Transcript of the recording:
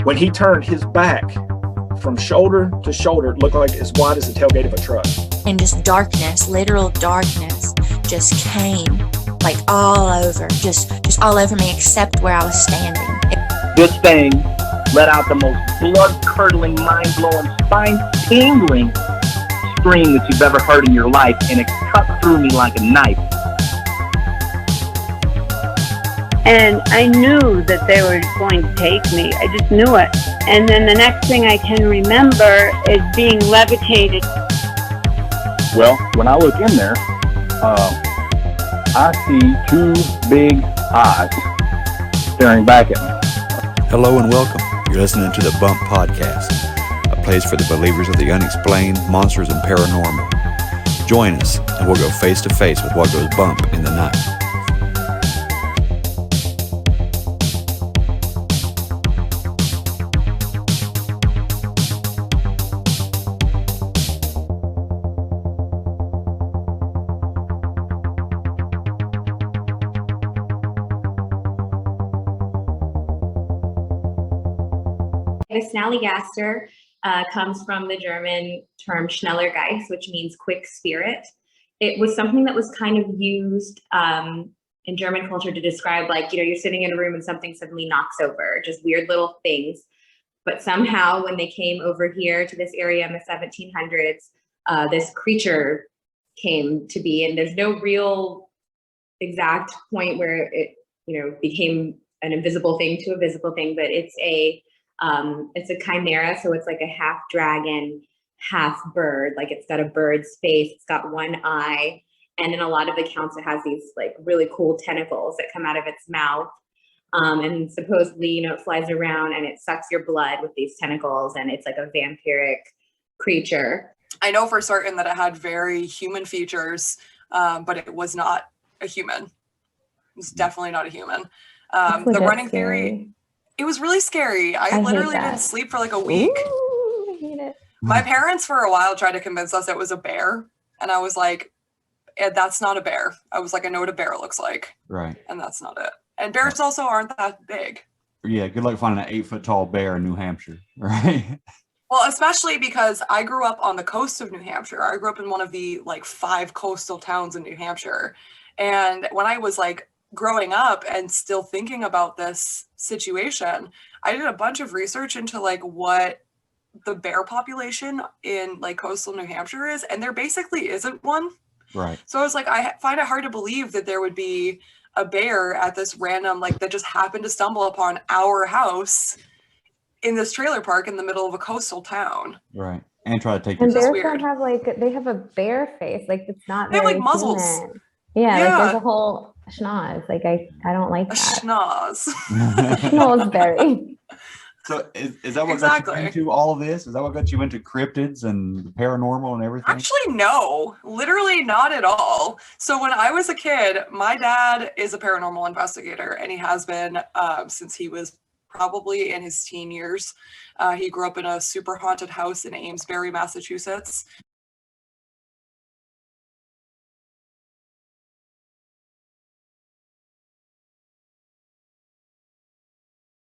When he turned his back from shoulder to shoulder, it looked like as wide as the tailgate of a truck. And just darkness, literal darkness, just came like all over, just all over me except where I was standing. This thing let out the most blood-curdling, mind-blowing, spine-tingling scream that you've ever heard in your life, and it cut through me like a knife. And I knew that they were going to take me. I just knew it. And then the next thing I can remember is being levitated. Well, when I look in there, I see two big eyes staring back at me. Hello and welcome. You're listening to the Bump Podcast, a place for the believers of the unexplained, monsters, and paranormal. Join us, and we'll go face to face with what goes bump in the night. The Snallygaster comes from the German term Schnellergeist, which means quick spirit. It was something that was kind of used in German culture to describe, like, you're sitting in a room and something suddenly knocks over, just weird little things. But somehow when they came over here to this area in the 1700s, this creature came to be, and there's no real exact point where it, became an invisible thing to a visible thing, but it's a chimera, so it's like a half dragon, half bird. Like, it's got a bird's face, it's got one eye, and in a lot of accounts it has these like really cool tentacles that come out of its mouth. And supposedly, it flies around and it sucks your blood with these tentacles, and it's like a vampiric creature. I know for certain that it had very human features, but it was not a human. It was definitely not a human. The running theory, it was really scary. I literally didn't sleep for like a week. Ooh, I hate it. My parents for a while tried to convince us it was a bear. And I was like, that's not a bear. I was like, I know what a bear looks like. Right. And that's not it. And bears also aren't that big. Yeah, good luck finding an 8-foot tall bear in New Hampshire, right? Well, especially because I grew up on the coast of New Hampshire. I grew up in one of the like 5 coastal towns in New Hampshire. And when I was like growing up and still thinking about this situation, I did a bunch of research into like what the bear population in like coastal New Hampshire is, and there basically isn't one. Right. So I was like, I find it hard to believe that there would be a bear at this random, like, that just happened to stumble upon our house in this trailer park in the middle of a coastal town. Right. And try to take And your bears don't have they have a bear face. Like, it's not They have very like muzzles. human. Yeah, Yeah. like there's a whole schnoz. Like I don't like A that. schnoz. Schnozberry. So is that what Exactly. got you into all of this? Is that what got you into cryptids and the paranormal and everything? Actually, no, literally not at all. So when I was a kid, my dad is a paranormal investigator, and he has been since he was probably in his teen years. He grew up in a super haunted house in Amesbury, Massachusetts.